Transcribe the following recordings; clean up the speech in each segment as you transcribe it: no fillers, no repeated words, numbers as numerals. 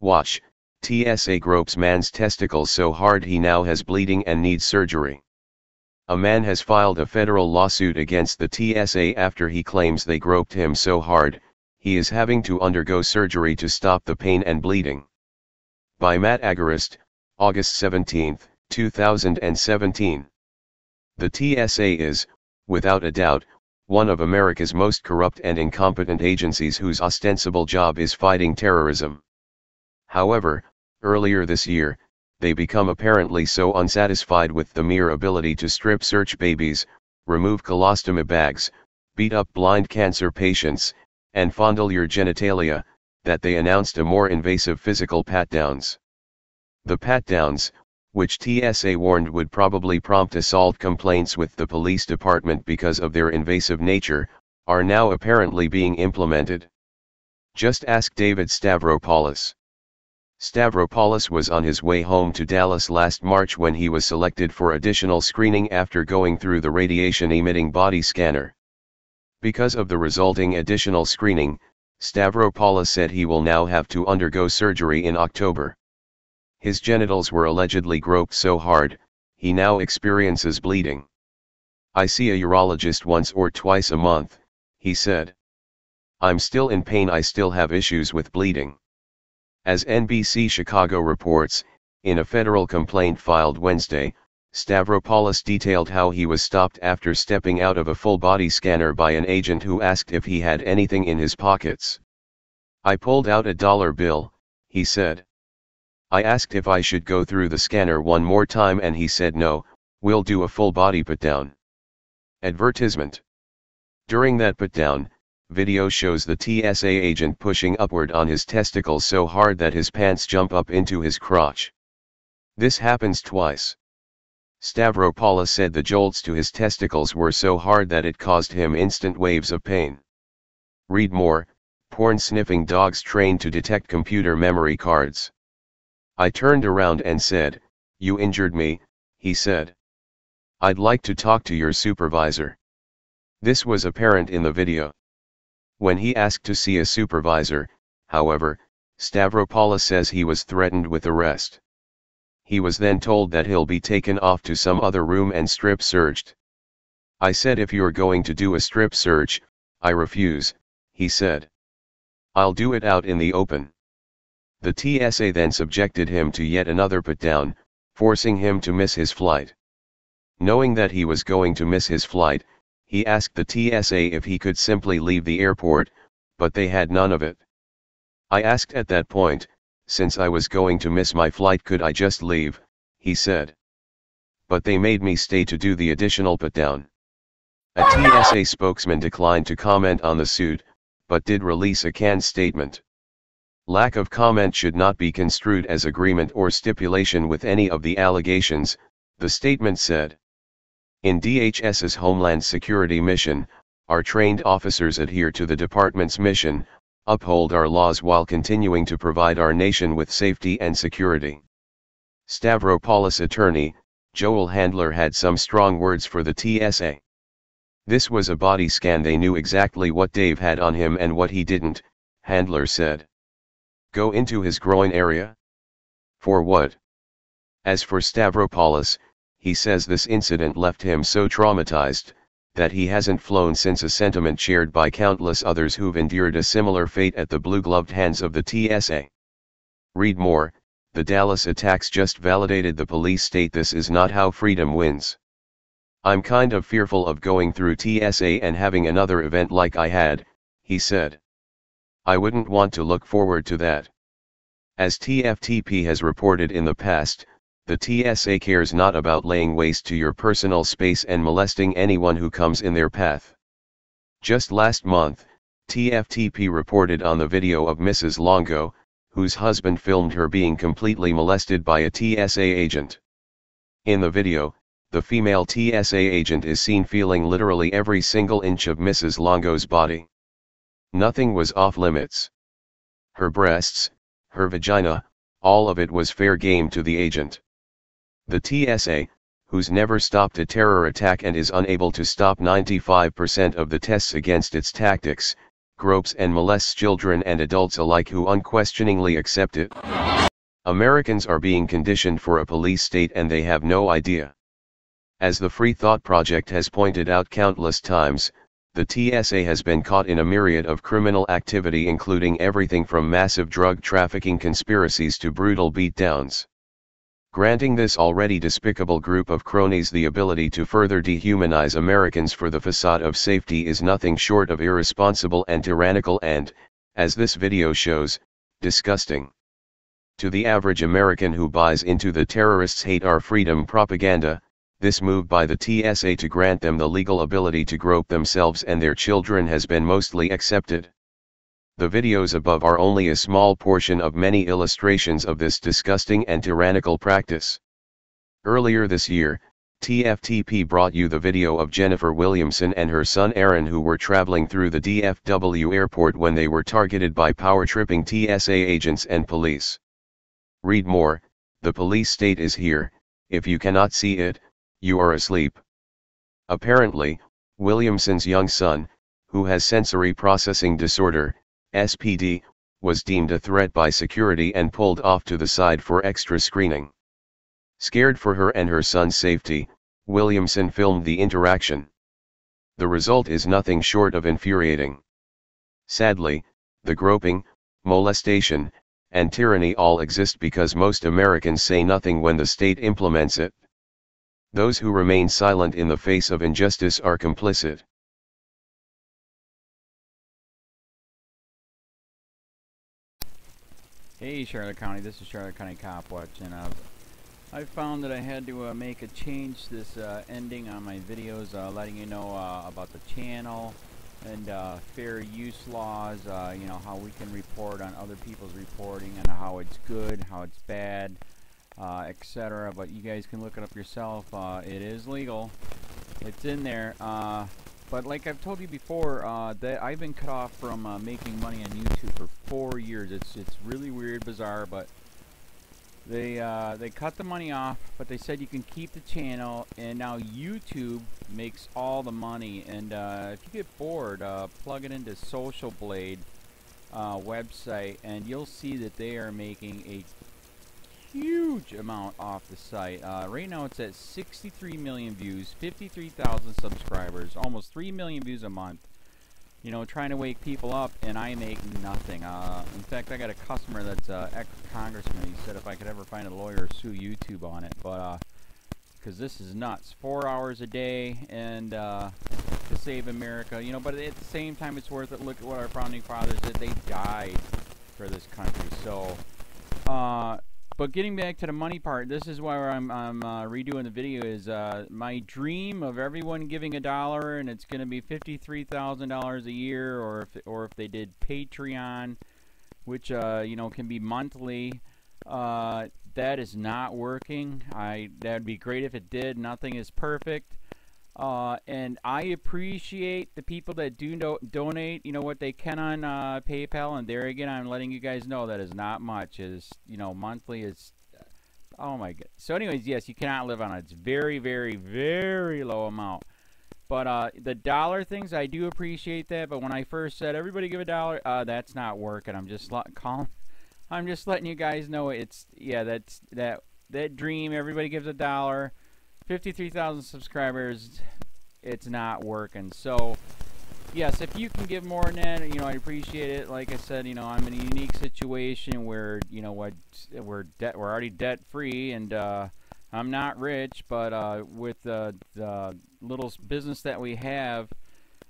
Watch, TSA gropes man's testicles so hard he now has bleeding and needs surgery. A man has filed a federal lawsuit against the TSA after he claims they groped him so hard, he is having to undergo surgery to stop the pain and bleeding. By Matt Agarist, August 17, 2017. The TSA is, without a doubt, one of America's most corrupt and incompetent agencies whose ostensible job is fighting terrorism. However, earlier this year, they become apparently so unsatisfied with the mere ability to strip search babies, remove colostomy bags, beat up blind cancer patients, and fondle your genitalia, that they announced a more invasive physical pat-downs. The pat-downs, which TSA warned would probably prompt assault complaints with the police department because of their invasive nature, are now apparently being implemented. Just ask David Stavropoulos. Stavropoulos was on his way home to Dallas last March when he was selected for additional screening after going through the radiation-emitting body scanner. Because of the resulting additional screening, Stavropoulos said he will now have to undergo surgery in October. His genitals were allegedly groped so hard, he now experiences bleeding. I see a urologist once or twice a month, he said. I'm still in pain, I still have issues with bleeding. As NBC Chicago reports, in a federal complaint filed Wednesday, Stavropoulos detailed how he was stopped after stepping out of a full-body scanner by an agent who asked if he had anything in his pockets. I pulled out a dollar bill, he said. I asked if I should go through the scanner one more time and he said no, we'll do a full-body pat-down. Advertisement. During that pat-down, video shows the TSA agent pushing upward on his testicles so hard that his pants jump up into his crotch. This happens twice. Stavropoulos said the jolts to his testicles were so hard that it caused him instant waves of pain. Read more, porn-sniffing dogs trained to detect computer memory cards. I turned around and said, "You injured me," he said. "I'd like to talk to your supervisor." This was apparent in the video. When he asked to see a supervisor, however, Stavropoulos says he was threatened with arrest. He was then told that he'll be taken off to some other room and strip searched. I said if you're going to do a strip search, I refuse, he said. I'll do it out in the open. The TSA then subjected him to yet another pat-down, forcing him to miss his flight. Knowing that he was going to miss his flight, he asked the TSA if he could simply leave the airport, but they had none of it. I asked at that point, since I was going to miss my flight, could I just leave, he said. But they made me stay to do the additional pat-down. A TSA spokesman declined to comment on the suit, but did release a canned statement. Lack of comment should not be construed as agreement or stipulation with any of the allegations, the statement said. In DHS's Homeland Security mission, our trained officers adhere to the department's mission, uphold our laws while continuing to provide our nation with safety and security. Stavropoulos attorney, Joel Handler, had some strong words for the TSA. This was a body scan, they knew exactly what Dave had on him and what he didn't, Handler said. Go into his groin area? For what? As for Stavropoulos, he says this incident left him so traumatized, that he hasn't flown since, a sentiment shared by countless others who've endured a similar fate at the blue-gloved hands of the TSA. Read more, the Dallas attacks just validated the police state this is not how freedom wins. I'm kind of fearful of going through TSA and having another event like I had, he said. I wouldn't want to look forward to that. As TFTP has reported in the past, the TSA cares not about laying waste to your personal space and molesting anyone who comes in their path. Just last month, TFTP reported on the video of Mrs. Longo, whose husband filmed her being completely molested by a TSA agent. In the video, the female TSA agent is seen feeling literally every single inch of Mrs. Longo's body. Nothing was off limits. Her breasts, her vagina, all of it was fair game to the agent. The TSA, who's never stopped a terror attack and is unable to stop 95% of the tests against its tactics, gropes and molests children and adults alike who unquestioningly accept it. Americans are being conditioned for a police state and they have no idea. As the Free Thought Project has pointed out countless times, the TSA has been caught in a myriad of criminal activity, including everything from massive drug trafficking conspiracies to brutal beatdowns. Granting this already despicable group of cronies the ability to further dehumanize Americans for the facade of safety is nothing short of irresponsible and tyrannical and, as this video shows, disgusting. To the average American who buys into the terrorists hate our freedom propaganda, this move by the TSA to grant them the legal ability to grope themselves and their children has been mostly accepted. The videos above are only a small portion of many illustrations of this disgusting and tyrannical practice. Earlier this year, TFTP brought you the video of Jennifer Williamson and her son Aaron, who were traveling through the DFW airport when they were targeted by power-tripping TSA agents and police. Read more. The police state is here. If you cannot see it, you are asleep. Apparently, Williamson's young son, who has sensory processing disorder, SPD, was deemed a threat by security and pulled off to the side for extra screening. Scared for her and her son's safety, Williamson filmed the interaction. The result is nothing short of infuriating. Sadly, the groping, molestation, and tyranny all exist because most Americans say nothing when the state implements it. Those who remain silent in the face of injustice are complicit. Hey Charlotte County, this is Charlotte County COPWATCH, and I found that I had to make a change this ending on my videos, letting you know about the channel and fair use laws, you know, how we can report on other people's reporting and how it's good, how it's bad, etc. But you guys can look it up yourself. It is legal. It's in there. But like I've told you before, that I've been cut off from making money on YouTube for 4 years. It's really weird, bizarre, but they cut the money off, but they said you can keep the channel, and now YouTube makes all the money. And if you get bored, plug it into Social Blade website, and you'll see that they are making a huge amount off the site. Right now it's at 63 million views, 53,000 subscribers, almost 3 million views a month. You know, trying to wake people up, and I make nothing. In fact, I got a customer that's ex-congressman. He said if I could ever find a lawyer, sue YouTube on it. But because this is nuts. 4 hours a day, and to save America. You know, but at the same time, it's worth it. Look at what our founding fathers did. They died for this country. So, but getting back to the money part, this is why I'm redoing the video. Is my dream of everyone giving $1, and it's going to be $53,000 a year, or if they did Patreon, which you know, can be monthly. That is not working. That'd be great if it did. Nothing is perfect. And I appreciate the people that do donate, you know, what they can on PayPal. And there again, I'm letting you guys know that is not much. Is, you know, monthly is, oh my god. So anyways, yes, you cannot live on it. It's very, very, very low amount. But the dollar things, I do appreciate that. But when I first said everybody give $1, that's not working. I'm just letting you guys know it's, yeah, that dream. Everybody gives $1. 53,000 subscribers, it's not working. So yes, if you can give more than that, you know, I appreciate it. Like I said, you know, I'm in a unique situation where, you know, we're already debt free, and I'm not rich, but with the little business that we have,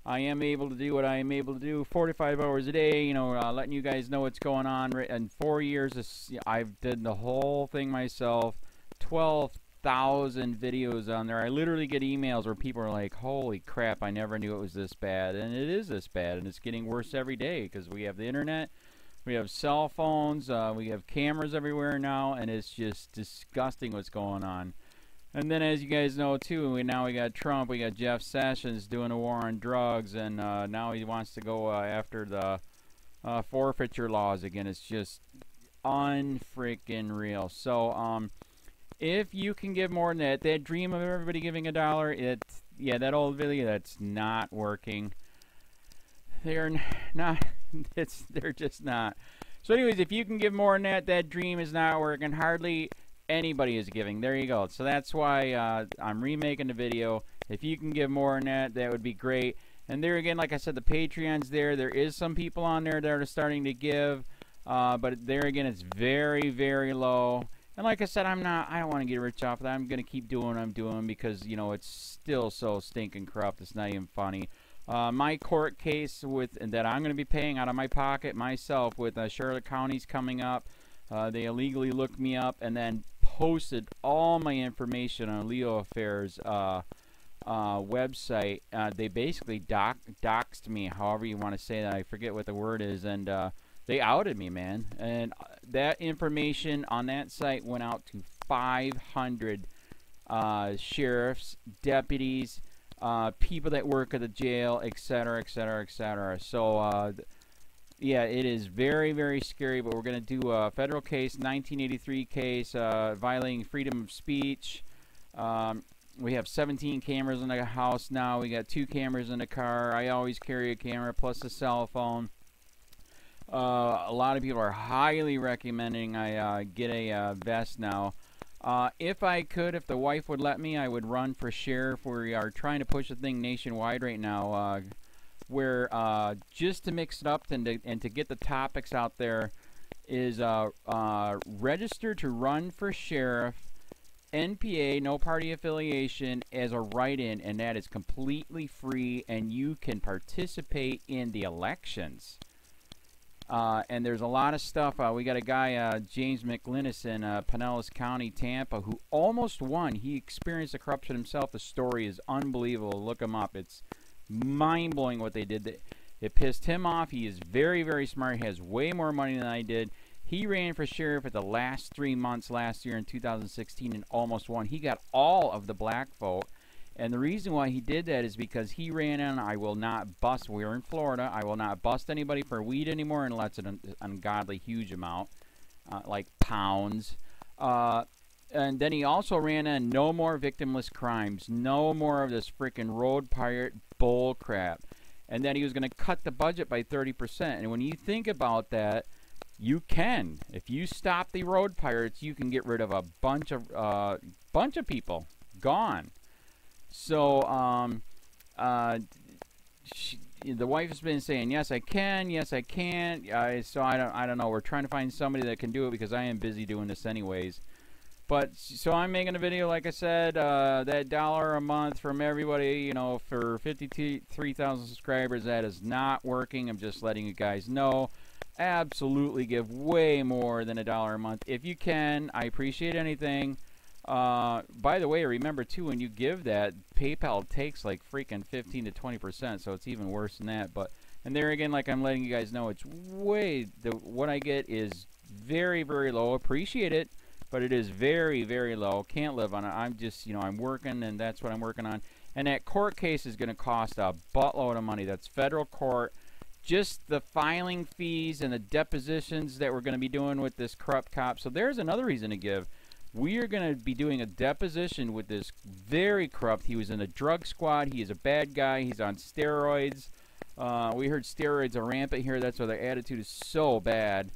I am able to do what I am able to do 45 hours a day, you know, letting you guys know what's going on. In 4 years, I've did the whole thing myself. 12,000 videos on there. I literally get emails where people are like, holy crap, I never knew it was this bad. And it is this bad, and it's getting worse every day because we have the internet, we have cell phones, we have cameras everywhere now, and it's just disgusting what's going on. And then, as you guys know too, now we got Trump, we got Jeff Sessions doing a war on drugs, and now he wants to go after the forfeiture laws again. It's just unfreaking real. So if you can give more than that dream of everybody giving $1, yeah, that old video, that's not working. they're not. They're just not. So anyways, if you can give more than that, that dream is not working. Hardly anybody is giving. There you go. So that's why I'm remaking the video. If you can give more than that, that would be great. And there again, like I said, the Patreon's there. There is some people on there that are starting to give, but there again, it's very, very low. And like I said, I don't want to get rich off of that. I'm going to keep doing what I'm doing because, you know, it's still so stinking corrupt. It's not even funny. My court case that I'm going to be paying out of my pocket myself with Charlotte County's coming up. They illegally looked me up and then posted all my information on LEOAFFAIRS website. They basically doxed me, however you want to say that. I forget what the word is, and they outed me, man. And that information on that site went out to 500 sheriffs, deputies, people that work at the jail, etc., etc., etc. So, yeah, it is very, very scary, but we're going to do a federal case, 1983 case, violating freedom of speech. We have 17 cameras in the house now. We got 2 cameras in the car. I always carry a camera plus a cell phone. A lot of people are highly recommending I get a vest now. If I could, if the wife would let me, I would run for sheriff. We are trying to push the thing nationwide right now, where just to mix it up and to get the topics out there is register to run for sheriff, NPA, no party affiliation, as a write-in, and that is completely free, and you can participate in the elections. And there's a lot of stuff. We got a guy, James McLinnis in Pinellas County, Tampa, who almost won. He experienced the corruption himself. The story is unbelievable. Look him up. It's mind-blowing what they did. It pissed him off. He is very, very smart. He has way more money than I did. He ran for sheriff at the last 3 months last year in 2016 and almost won. He got all of the black vote. And the reason why he did that is because he ran in, I will not bust, we're in Florida, I will not bust anybody for weed anymore unless it's an ungodly huge amount, like pounds. And then he also ran in, no more victimless crimes, no more of this freaking road pirate bull crap. And then he was going to cut the budget by 30%. And when you think about that, you can. If you stop the road pirates, you can get rid of a bunch of people. Gone. So, the wife has been saying, yes, I can, yes, I can't. So I don't know. We're trying to find somebody that can do it because I am busy doing this anyways. But, so I'm making a video, like I said, that $1 a month from everybody, you know, for 53,000 subscribers, that is not working. I'm just letting you guys know. Absolutely give way more than $1 a month. If you can, I appreciate anything. By the way, remember too, when you give that, PayPal takes like freaking 15 to 20%, so it's even worse than that. But, and there again, like I'm letting you guys know, it's way, what I get is very, very low. Appreciate it, but it is very, very low. Can't live on it. I'm just, you know, I'm working, and that's what I'm working on. And that court case is going to cost a buttload of money. That's federal court. Just the filing fees and the depositions that we're going to be doing with this corrupt cop. So there's another reason to give. We are going to be doing a deposition with this very corrupt. He was in a drug squad. He is a bad guy. He's on steroids. We heard steroids are rampant here. That's why their attitude is so bad.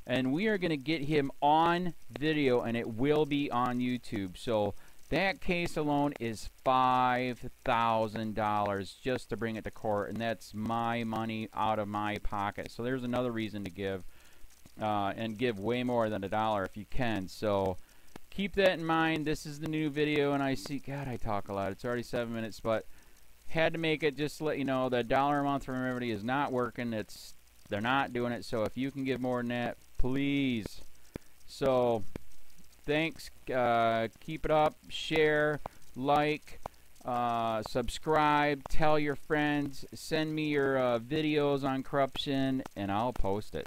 And we are going to get him on video, and it will be on YouTube. So that case alone is $5,000 just to bring it to court, and that's my money out of my pocket. So there's another reason to give, and give way more than $1 if you can. So keep that in mind. This is the new video, and I see, God, I talk a lot. It's already 7 minutes, but had to make it just to let you know that $1 a month from everybody is not working. They're not doing it. So if you can give more than that, please. So thanks. Keep it up. Share, like, subscribe, tell your friends, send me your videos on corruption, and I'll post it.